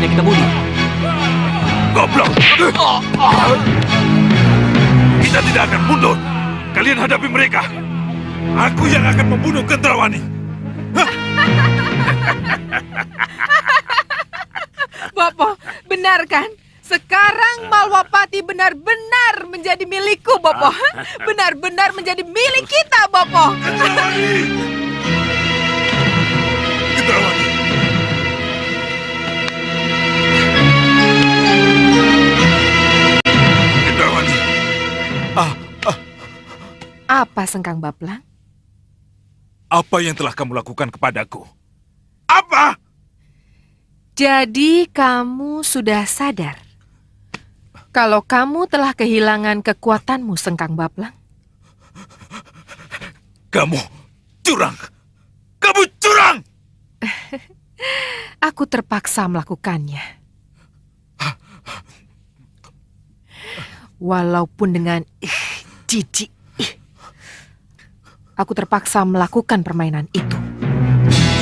sebaiknya kita mundur. Goblok! Kita tidak akan mundur. Kalian hadapi mereka. Aku yang akan membunuh Kendrawani. Bopo, benar kan? Sekarang Malwapati benar-benar menjadi milikku, Bopo. Benar-benar menjadi milik kita, Bopo. Kendrawani! Kendrawani! Kendrawani! Apa, Sengkang Baplang? Apa yang telah kamu lakukan kepadaku? Apa? Jadi kamu sudah sadar kalau kamu telah kehilangan kekuatanmu, Sengkang Baplang? Kamu curang! Kamu curang! Aku terpaksa melakukannya. Walaupun dengan jijik. Aku terpaksa melakukan permainan itu.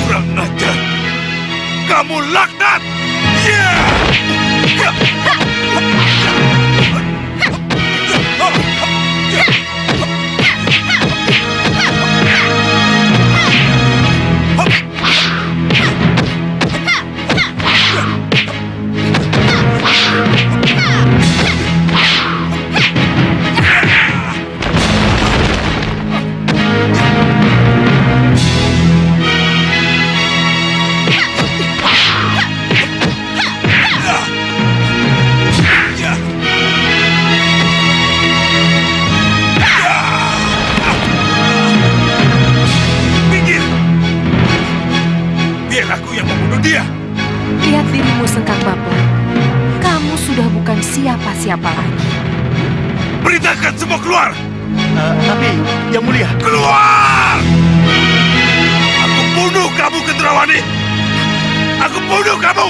Kurang ajar! Kamu laknat! Minggir! Biar aku yang membunuh dia. Lihat dirimu, Sengkang Baplang. Kamu sudah bukan siapa-siapa lagi. Perintahkan semua keluar! Tapi, Yang Mulia, Keluar! Aku bunuh kamu, Kendrawani! Aku bunuh kamu!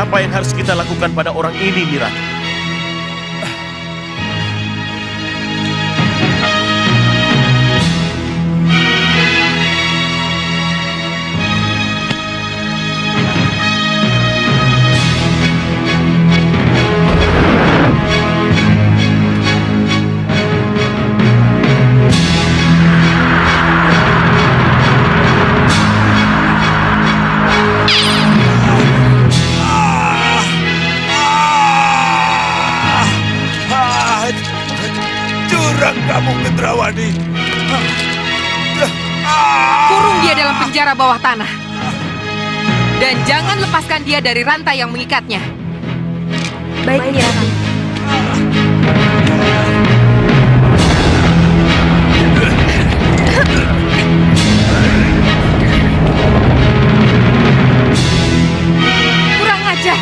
apa yang harus kita lakukan pada orang ini, Nirata? Curang kamu, Kendrawani. Kurung dia dalam penjara bawah tanah. Dan jangan lepaskan dia dari rantai yang mengikatnya. Baik, Nyai. Kurang ajar.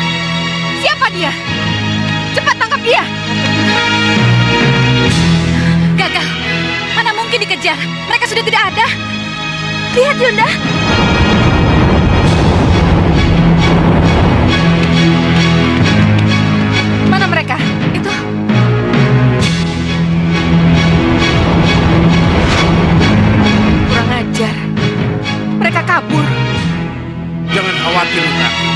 Siapa dia? Cepat tangkap dia. Gagal. Mana mungkin dikejar? Mereka sudah tidak ada. Lihat, Yunda. Mana mereka? Itu. Kurang ajar. Mereka kabur. khawatir, Ratu.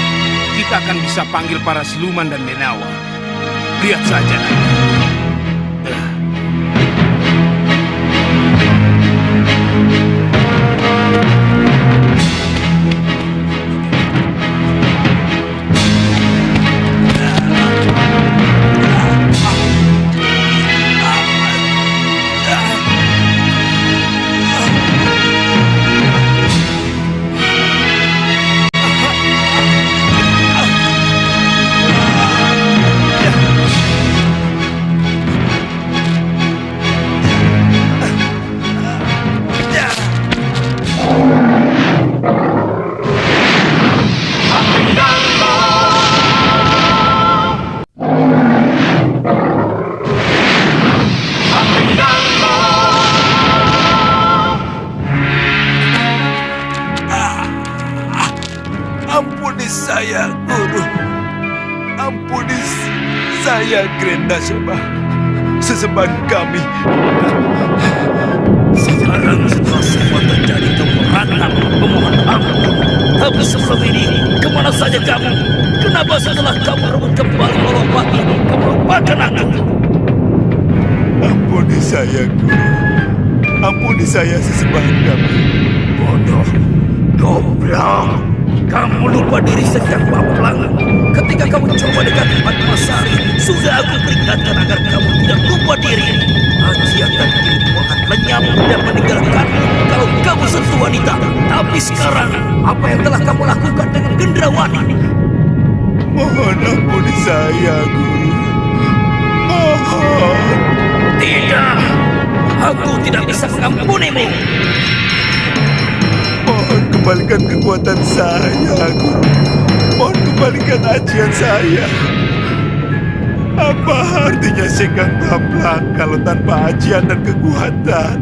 Kita akan bisa panggil para siluman dan denawa. Lihat saja nanti. Ampuni saya, Guru. Ampuni saya, Grenda Seba. Sesembahan kami. Sekarang setelah semua terjadi kamu rantang memohon ampun. Tapi sebelum ini, kemana saja kamu? Kenapa setelah kamu rebut kembali Balapati, kamu lupakan aku? Ampuni saya, Guru. Ampuni saya, sesembahan kami. Bodoh, goblok. Kamu lupa diri sejak Baplang. Ketika kamu coba dekati Padmasari, sudah aku peringatkan agar kamu tidak lupa diri. Ajian dan ilmu akan lenyap dan meninggalkanmu kalau kamu sentuh wanita. Tapi sekarang, apa yang telah kamu lakukan dengan Gendrawani? Mohon ampuni saya, Guru. Mohon. Tidak, aku tidak bisa mengampunimu. Mohon kembalikan kekuatan saya, Guru. Mohon kembalikan ajian saya. Apa artinya Senggang Baplang kalau tanpa ajian dan kekuatan?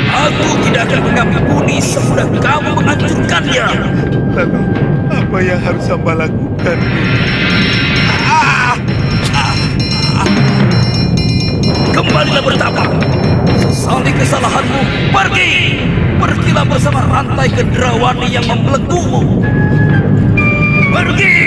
Aku tidak akan mengampuni semudah kamu menghancurkannya. Lalu, apa yang harus hamba lakukan? Kembalilah bertapa. Sesali kesalahanmu, pergi. Pergilah bersama rantai Gendrawani yang membelenggumu. Pergi.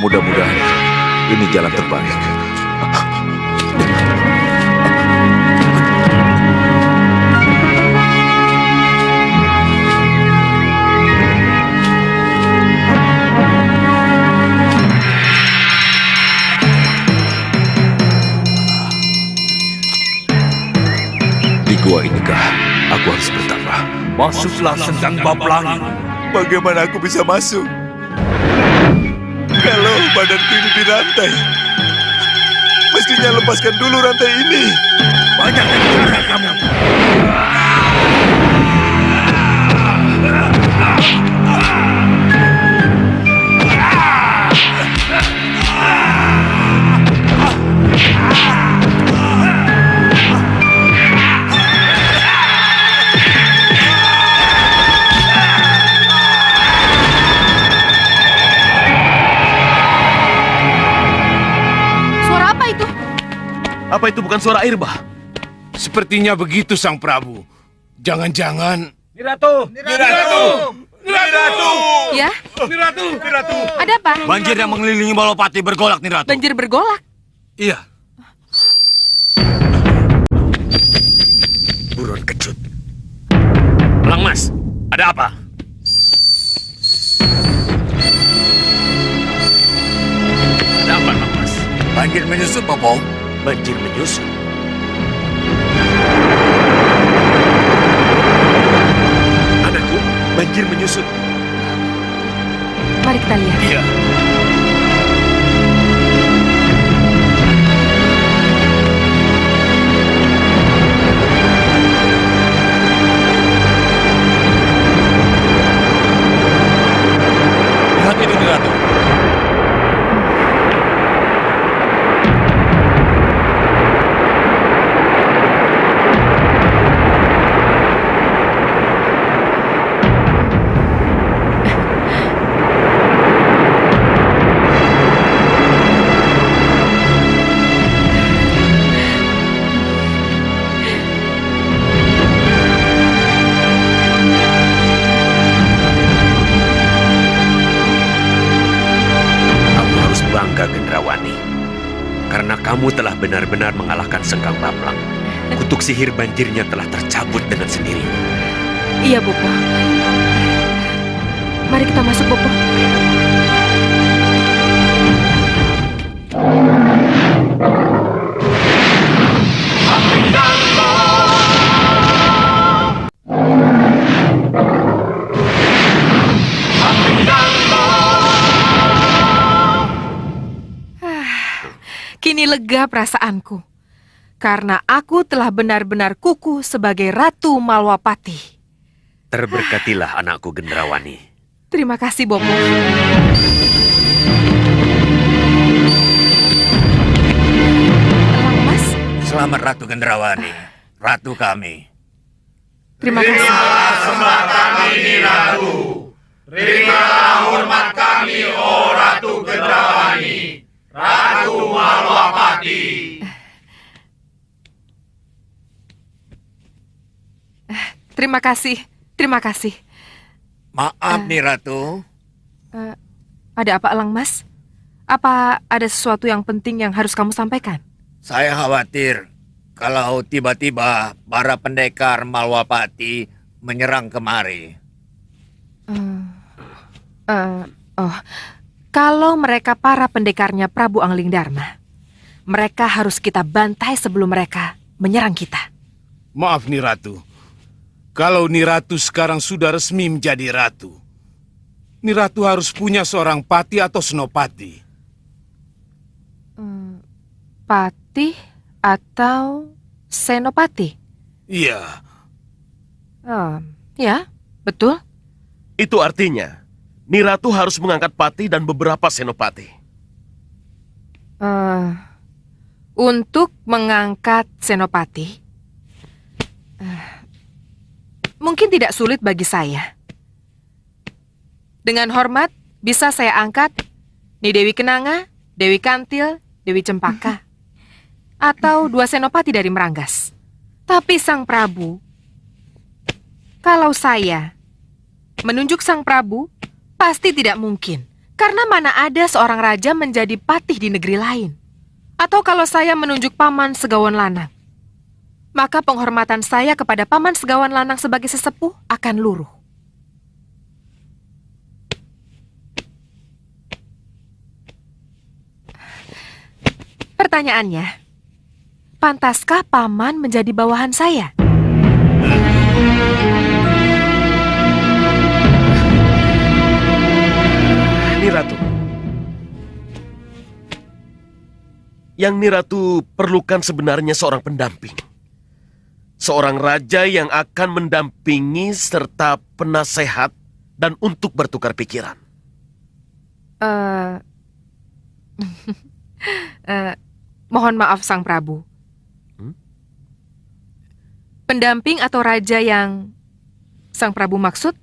Mudah-mudahan ini jalan terbaik. Di gua inikah Aku harus bertambah. Masuklah Sengkang Baplangi. Bagaimana aku bisa masuk? Kalau badanku ini dirantai. Mestinya lepaskan dulu rantai ini. Banyak cara kamu. Suara apa itu? Apa itu bukan suara air bah? Sepertinya begitu, Sang Prabu. Jangan-jangan... Niratu! Ya? Niratu! Ada apa? Banjir yang mengelilingi Balopati bergolak, Niratu. Banjir bergolak. Iya. Buron kecut. Elang Mas, ada apa? Ada apa, Elang Mas? Banjir menyusut, Bopo. Banjir menyusut. Anakku, banjir menyusut. Mari kita lihat. Iya. Lihat itu, Niratu. Kamu harus bangga, Gendrawani. Karena kamu telah benar-benar mengalahkan Sengkang Baplang. Kutuk sihir banjirnya telah tercabut dengan sendirinya. Iya, Bopo. Mari kita masuk, Bopo. Kini lega perasaanku, karena aku telah benar-benar kukuh sebagai Ratu Malwapati. Terberkatilah anakku Gendrawani. Terima kasih, Bopo. Elang Mas, Selamat Ratu Gendrawani. Ratu kami. terima kasih. Terima kasih, terima kasih. Maaf nih, Ratu. Ada apa, Elang Mas? Apa ada sesuatu yang penting yang harus kamu sampaikan? Saya khawatir kalau tiba-tiba para pendekar Malwapati menyerang kemari. Kalau mereka para pendekarnya Prabu Angling Dharma, mereka harus kita bantai sebelum mereka menyerang kita. Maaf, Niratu. Kalau Niratu sekarang sudah resmi menjadi ratu, Niratu harus punya seorang pati atau senopati. Patih atau senopati? Iya, Ya, betul. Itu artinya, Niratu harus mengangkat pati dan beberapa senopati. Untuk mengangkat senopati, mungkin tidak sulit bagi saya. Dengan hormat, bisa saya angkat Ni Dewi Kenanga, Dewi Kantil, Dewi Cempaka, atau 2 senopati dari Meranggas. Tapi Sang Prabu, kalau saya menunjuk Sang Prabu, pasti tidak mungkin. Karena mana ada seorang raja menjadi patih di negeri lain. Atau kalau saya menunjuk Paman Segawan Lanang, maka penghormatan saya kepada Paman Segawan Lanang sebagai sesepuh akan luruh. Pertanyaannya, pantaskah Paman menjadi bawahan saya? Yang Niratu perlukan sebenarnya seorang pendamping. Seorang raja yang akan mendampingi serta penasehat dan untuk bertukar pikiran. Mohon maaf Sang Prabu. Pendamping atau raja yang Sang Prabu maksud,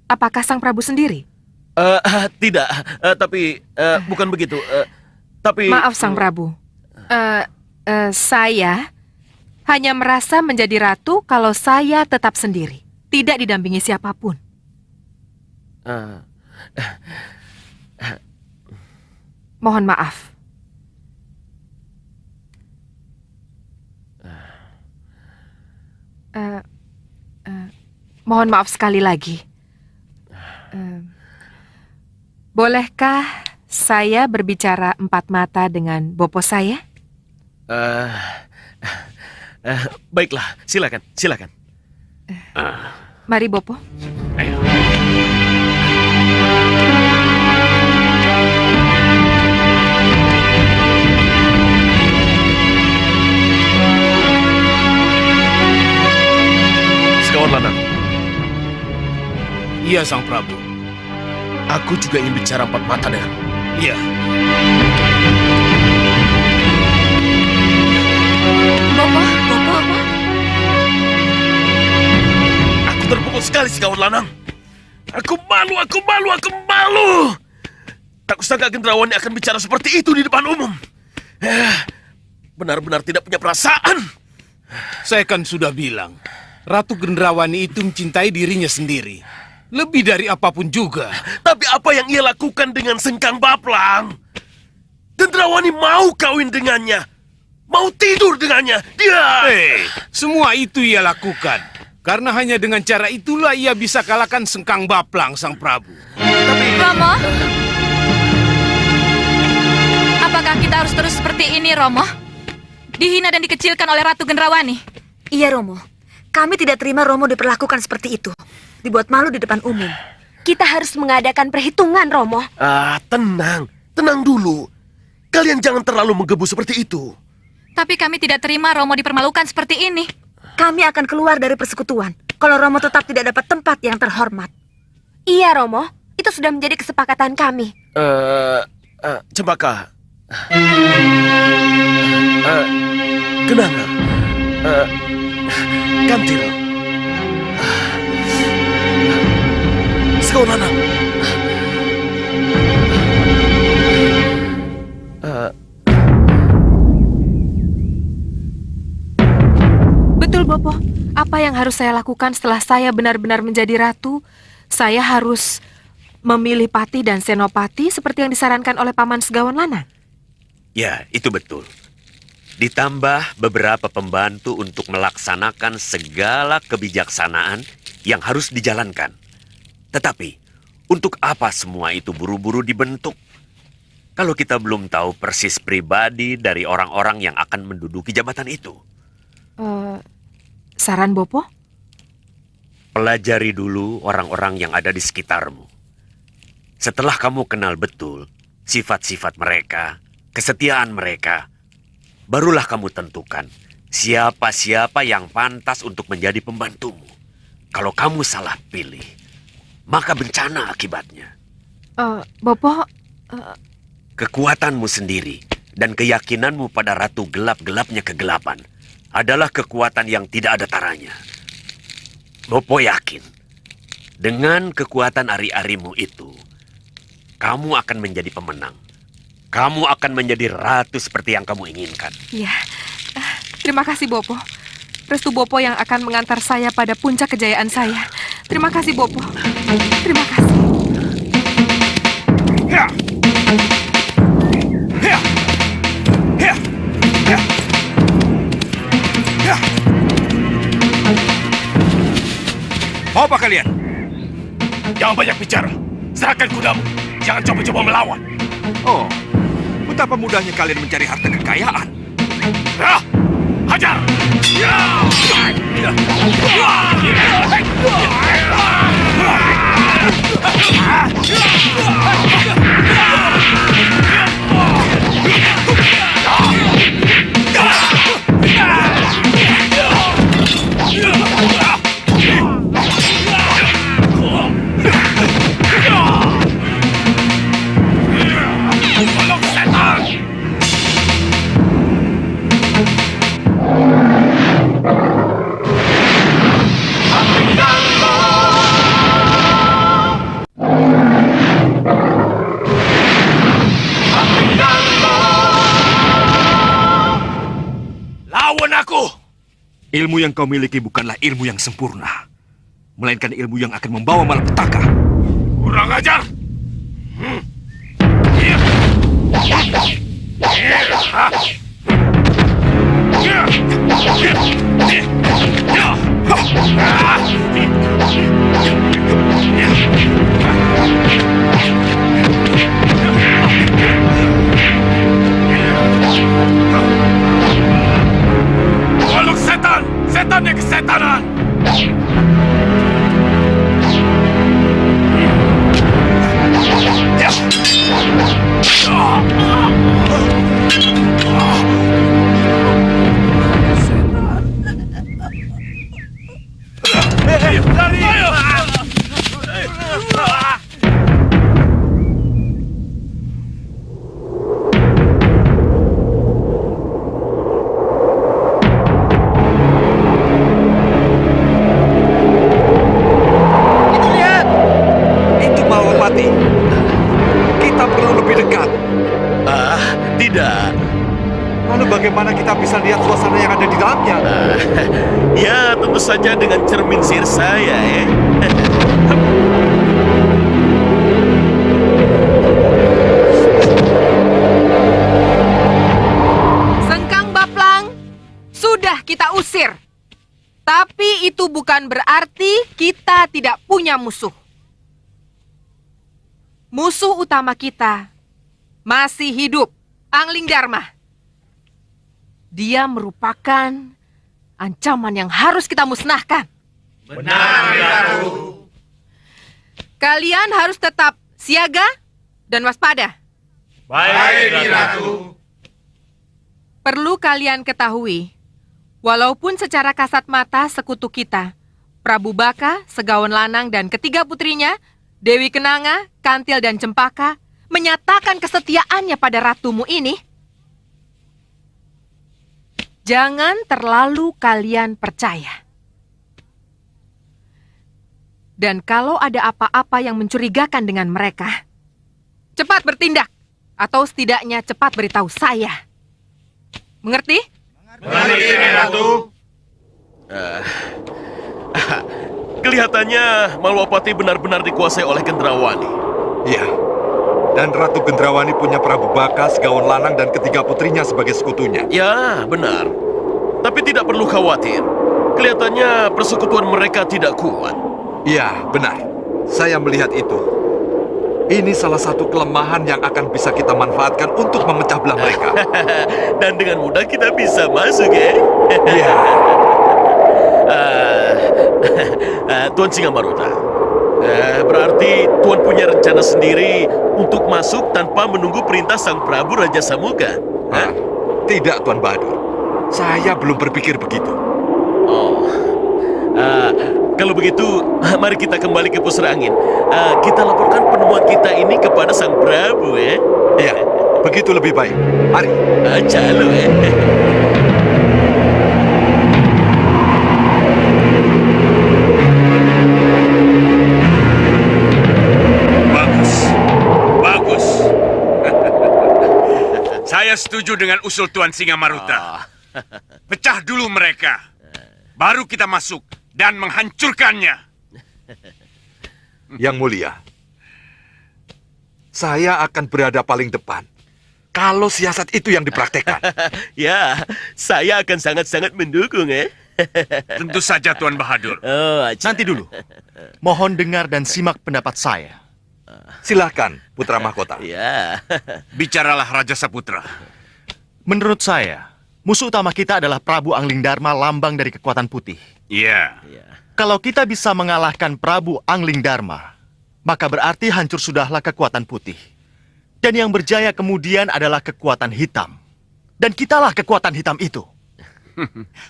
apakah Sang Prabu sendiri? Tidak, tapi bukan begitu. Tapi Maaf Sang Prabu. Saya hanya merasa menjadi ratu kalau saya tetap sendiri, tidak didampingi siapapun. Mohon maaf. Mohon maaf sekali lagi. Bolehkah saya berbicara empat mata dengan bopo saya? Baiklah, silakan, silakan. Mari bopo. Ayo. Sekawan Lanang, Iya, Sang Prabu. aku juga ingin bicara empat mata dengan. Iya. Bopo, Bopo. Aku terpukul sekali, Sekawan Lanang. Aku malu. Tak kusangka Gendrawani akan bicara seperti itu di depan umum. Benar-benar tidak punya perasaan. Saya kan sudah bilang, Ratu Gendrawani itu mencintai dirinya sendiri. Lebih dari apapun juga. Tapi apa yang ia lakukan dengan Sengkang Baplang? Gendrawani mau kawin dengannya. Mau tidur dengannya. Dia... Semua itu ia lakukan. Karena hanya dengan cara itulah ia bisa kalahkan Sengkang Baplang, Sang Prabu. Romo? Apakah kita harus terus seperti ini, Romo? Dihina dan dikecilkan oleh Ratu Gendrawani. Iya, Romo. Kami tidak terima Romo diperlakukan seperti itu. Dibuat malu di depan umum. Kita harus mengadakan perhitungan, Romo. Tenang. Tenang dulu. Kalian jangan terlalu menggebu seperti itu. Tapi kami tidak terima Romo dipermalukan seperti ini. Kami akan keluar dari persekutuan kalau Romo tetap tidak dapat tempat yang terhormat. Iya, Romo. Itu sudah menjadi kesepakatan kami. Cempaka. Kenanga. Kantil. Sekawan Lanang. Betul, Bopo. Apa yang harus saya lakukan setelah saya benar-benar menjadi ratu? Saya harus memilih pati dan senopati seperti yang disarankan oleh Paman Segawan Lanang. Ya, itu betul. Ditambah beberapa pembantu untuk melaksanakan segala kebijaksanaan yang harus dijalankan. Tetapi, untuk apa semua itu buru-buru dibentuk? Kalau kita belum tahu persis pribadi dari orang-orang yang akan menduduki jabatan itu. Saran Bopo? Pelajari dulu orang-orang yang ada di sekitarmu. Setelah kamu kenal betul sifat-sifat mereka, kesetiaan mereka, barulah kamu tentukan siapa-siapa yang pantas untuk menjadi pembantumu. Kalau kamu salah pilih, maka bencana akibatnya. Bopo, Kekuatanmu sendiri dan keyakinanmu pada ratu gelap-gelapnya kegelapan adalah kekuatan yang tidak ada taranya. Bopo yakin, dengan kekuatan ari-arimu itu, kamu akan menjadi pemenang. Kamu akan menjadi ratu seperti yang kamu inginkan. ya. Terima kasih, Bopo. Restu Bopo yang akan mengantar saya pada puncak kejayaan saya. Terima kasih, Bopo. Terima kasih. Ya. Ya. Ya. Ya. Ya. Mau apa kalian? Jangan banyak bicara. Serahkan kudamu. Jangan coba-coba melawan. Oh, betapa mudahnya kalian mencari harta kekayaan. Ya. Hajar! Ya. Ya. Ilmu yang kau miliki bukanlah ilmu yang sempurna, melainkan ilmu yang akan membawa malapetaka. Kurang ajar! Makhluk setan! Setan yang kesetanan! Itu Malapati. Kita perlu lebih dekat. Tidak. Lalu bagaimana kita bisa lihat suasana yang ada di dalamnya? Ya, tentu saja dengan cermin sihir saya, ya. Sengkang Baplang, sudah kita usir. Tapi itu bukan berarti kita tidak punya musuh. Musuh utama kita masih hidup, Angling Dharma. Dia merupakan ancaman yang harus kita musnahkan. Benar, Ratu. Kalian harus tetap siaga dan waspada. Baik, Ratu. Perlu kalian ketahui, walaupun secara kasat mata sekutu kita, Prabu Baka, Segawan Lanang, dan ketiga putrinya, Dewi Kenanga, Kantil, dan Cempaka, menyatakan kesetiaannya pada ratumu ini, jangan terlalu kalian percaya. Dan kalau ada apa-apa yang mencurigakan dengan mereka, cepat bertindak, atau setidaknya cepat beritahu saya. Mengerti? Mengerti, Ratu. Kelihatannya Malwapati benar-benar dikuasai oleh Gendrawani. Iya. Dan Ratu Gendrawani punya Prabu Baka, Segawan Lanang, dan ketiga putrinya sebagai sekutunya. Ya, benar. Tapi tidak perlu khawatir. Kelihatannya persekutuan mereka tidak kuat. Iya, benar. Saya melihat itu. Ini salah satu kelemahan yang akan bisa kita manfaatkan untuk memecah belah mereka. Dan dengan mudah kita bisa masuk, ya. Iya. Tuan Singammaruta, berarti Tuan punya rencana sendiri untuk masuk tanpa menunggu perintah Sang Prabu Raja Samuka? Tidak, Tuan Bahadur. Saya belum berpikir begitu. Oh, kalau begitu, mari kita kembali ke pusara angin. Kita laporkan penemuan kita ini kepada Sang Prabu, ya. Iya, begitu lebih baik. Mari. Calo, ya. Bagus. Bagus. Saya setuju dengan usul Tuan Singammaruta. Pecah dulu mereka. Baru kita masuk dan menghancurkannya. Yang mulia, saya akan berada paling depan kalau siasat itu yang dipraktekkan. Ya, saya akan sangat-sangat mendukung, ya. Tentu saja, Tuan Bahadur. Oh, Nanti dulu. Mohon dengar dan simak pendapat saya. Silahkan, Putra Mahkota. Ya. Bicaralah Raja Saputra. Menurut saya, musuh utama kita adalah Prabu Angling Dharma, lambang dari kekuatan putih. Iya. Kalau kita bisa mengalahkan Prabu Angling Dharma, maka berarti hancur sudahlah kekuatan putih. Dan yang berjaya kemudian adalah kekuatan hitam. Dan kitalah kekuatan hitam itu.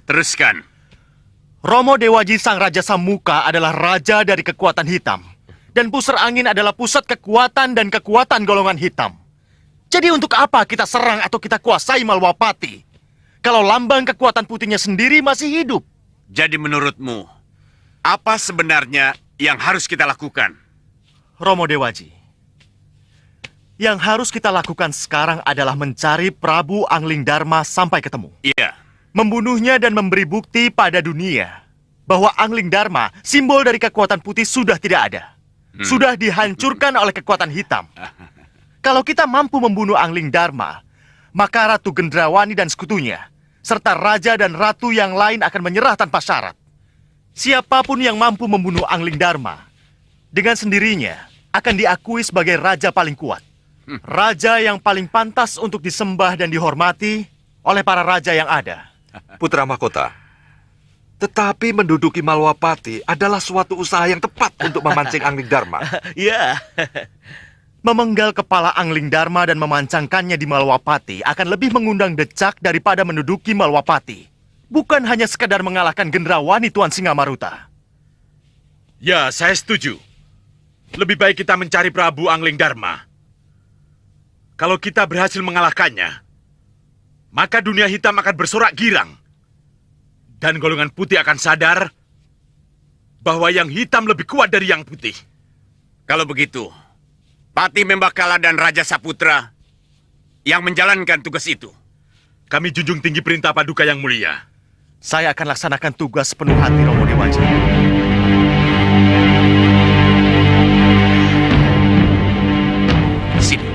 Teruskan. Romo Dewaji Sang Raja Samuka adalah raja dari kekuatan hitam. Dan pusar angin adalah pusat kekuatan dan kekuatan golongan hitam. Jadi untuk apa kita serang atau kita kuasai Malwapati? Kalau lambang kekuatan putihnya sendiri masih hidup. Jadi menurutmu, apa sebenarnya yang harus kita lakukan? Romo Dewaji, yang harus kita lakukan sekarang adalah mencari Prabu Angling Dharma sampai ketemu. Iya. membunuhnya dan memberi bukti pada dunia bahwa Angling Dharma, simbol dari kekuatan putih, sudah tidak ada. Sudah dihancurkan oleh kekuatan hitam. Kalau kita mampu membunuh Angling Dharma, maka Ratu Gendrawani dan sekutunya, serta raja dan ratu yang lain akan menyerah tanpa syarat. Siapapun yang mampu membunuh Angling Dharma, dengan sendirinya akan diakui sebagai raja paling kuat. Raja yang paling pantas untuk disembah dan dihormati oleh para raja yang ada. Putra Mahkota, tetapi menduduki Malwapati adalah suatu usaha yang tepat untuk memancing Angling Dharma. Ya, memenggal kepala Angling Dharma dan memancangkannya di Malwapati akan lebih mengundang decak daripada menduduki Malwapati. Bukan hanya sekadar mengalahkan Gendrawani Tuan Singamaruta. Ya, saya setuju. Lebih baik kita mencari Prabu Angling Dharma. Kalau kita berhasil mengalahkannya, maka dunia hitam akan bersorak girang. Dan golongan putih akan sadar bahwa yang hitam lebih kuat dari yang putih. Kalau begitu, Pati Membakala dan Raja Saputra yang menjalankan tugas itu. Kami junjung tinggi perintah Paduka yang mulia. Saya akan laksanakan tugas sepenuh hati, Romo Dewaji. Sini.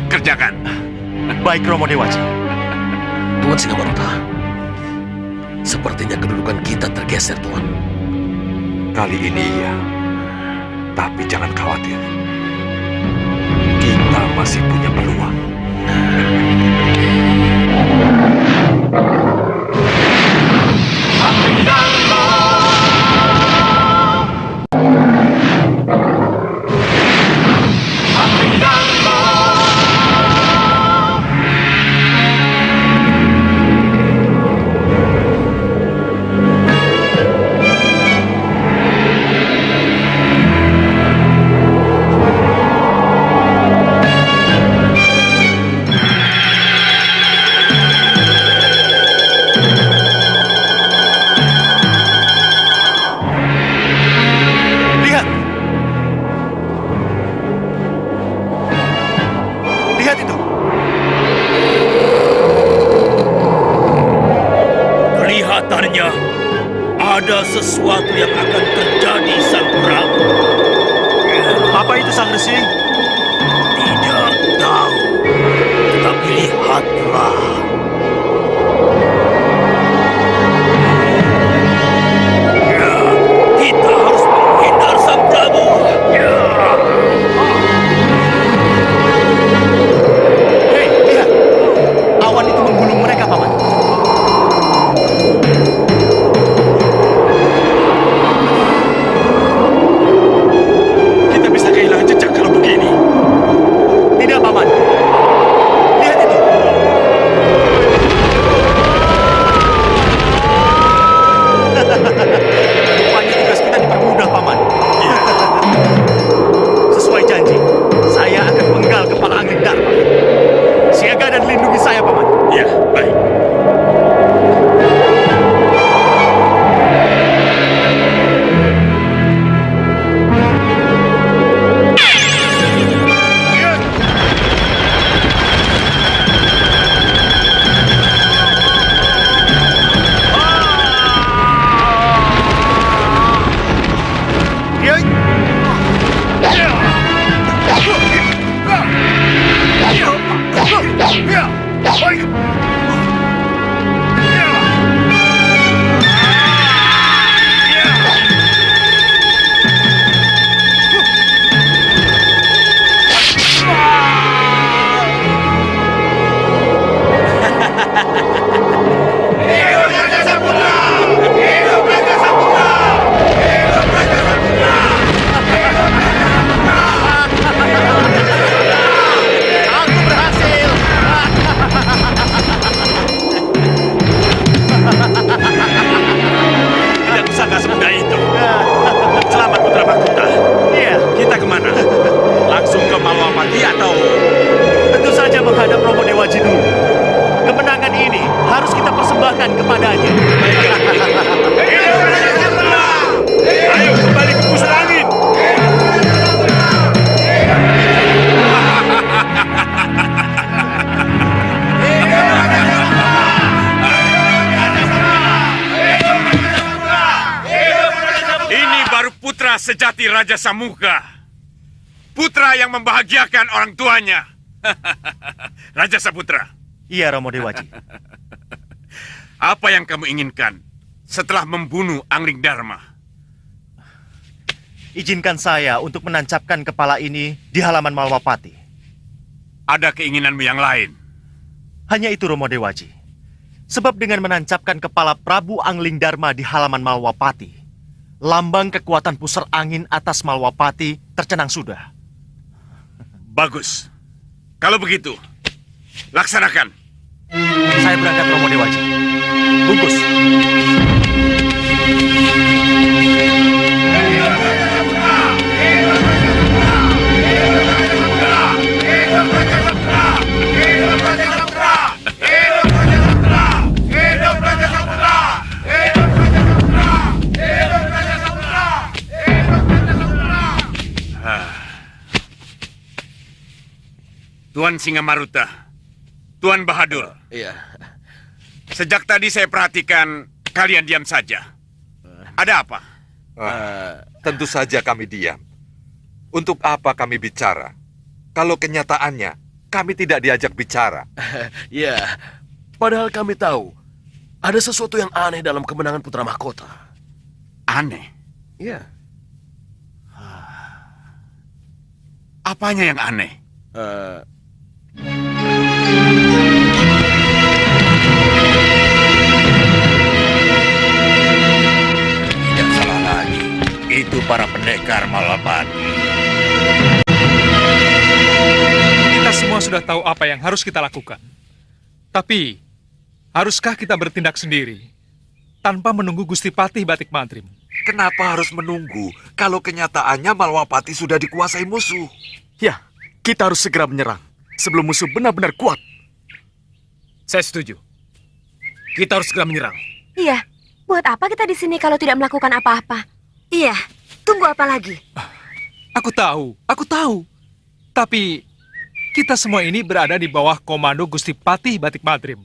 Kerjakan. Baik, Romo Dewaji. Tuan Singamaruta, sepertinya kedudukan kita tergeser, Tuan. Kali ini iya. Tapi jangan khawatir. Kita masih punya peluang. Lihat! Lihat itu! Kelihatannya ada sesuatu yang akan terjadi, Sang Prabu. Apa itu, Sang Resi? Tidak tahu, tetapi lihatlah. Ya, kita harus menghindar, Sang Prabu. Ya. Hei, lihat! Awan itu menggulung mereka, Paman. Kita bisa kehilangan jejak kalau begini. Tidak, Paman. Lihat itu! Rupanya tugas kita dipermudah, Paman. Sesuai janji, saya akan penggal kepala Angling Dharma. Siaga dan lindungi saya, Paman. Ya, baik. Aku berhasil! Putra sejati Raja Samuka. Putra yang membahagiakan orang tuanya. Raja Saputra, Iya, Romo Dewaji. apa yang kamu inginkan setelah membunuh Angling Dharma? Izinkan saya untuk menancapkan kepala ini di halaman Malwapati. Ada keinginanmu yang lain? Hanya itu, Romo Dewaji. Sebab dengan menancapkan kepala Prabu Angling Dharma di halaman Malwapati, lambang kekuatan pusar angin atas Malwapati tercenang sudah. Bagus. Kalau begitu, laksanakan. Saya berangkat, Romo Dewaji. Bungkus. Tuan Singamaruta, Tuan Bahadur, Iya. sejak tadi saya perhatikan kalian diam saja. Ada apa? Tentu saja kami diam. Untuk apa kami bicara? Kalau kenyataannya, kami tidak diajak bicara. Ya, padahal kami tahu ada sesuatu yang aneh dalam kemenangan Putra Mahkota. Aneh. Iya. Apanya yang aneh? Tidak salah lagi. Itu para pendekar Malwapati. Kita semua sudah tahu apa yang harus kita lakukan. Tapi, haruskah kita bertindak sendiri tanpa menunggu Gusti Patih Batik Mantrim? Kenapa harus menunggu kalau kenyataannya Malwapati sudah dikuasai musuh? Ya, kita harus segera menyerang sebelum musuh benar-benar kuat. Saya setuju. Kita harus segera menyerang. Iya, buat apa kita di sini kalau tidak melakukan apa-apa? Iya, tunggu apa lagi? Aku tahu. Tapi, kita semua ini berada di bawah komando Gusti Patih Batik Mantrim.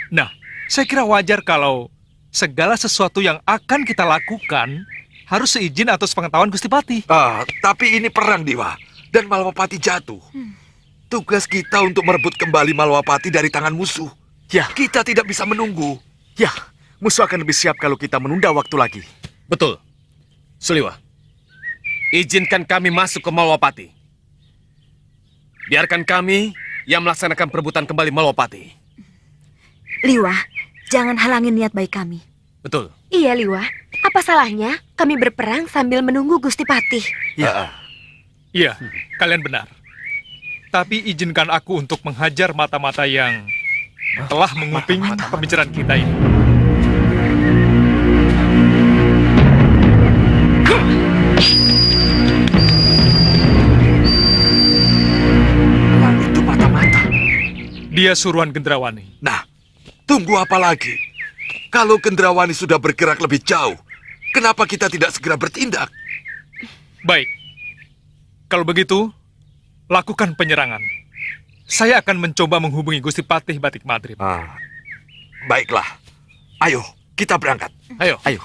Nah, saya kira wajar kalau segala sesuatu yang akan kita lakukan harus seizin atau sepengetahuan Gusti Patih. Tapi ini perang, Dewa. Dan Malwapati jatuh. Tugas kita untuk merebut kembali Malwapati dari tangan musuh. Ya, Kita tidak bisa menunggu. ya, musuh akan lebih siap kalau kita menunda waktu lagi. Betul. Suliwa, izinkan kami masuk ke Malwapati. Biarkan kami yang melaksanakan perebutan kembali Malwapati. Liwa, jangan halangi niat baik kami. Betul. Iya, Liwa. Apa salahnya kami berperang sambil menunggu Gusti Patih? Iya, kalian benar. Tapi izinkan aku untuk menghajar mata-mata yang telah menguping pembicaraan kita ini. Itu mata-mata. Dia suruhan Gendrawani. Nah, tunggu apa lagi? Kalau Gendrawani sudah bergerak lebih jauh, kenapa kita tidak segera bertindak? Baik. Kalau begitu, lakukan penyerangan. Saya akan mencoba menghubungi Gusti Patih Batik Mantrim. Baiklah. Ayo, kita berangkat. Ayo. Ayo.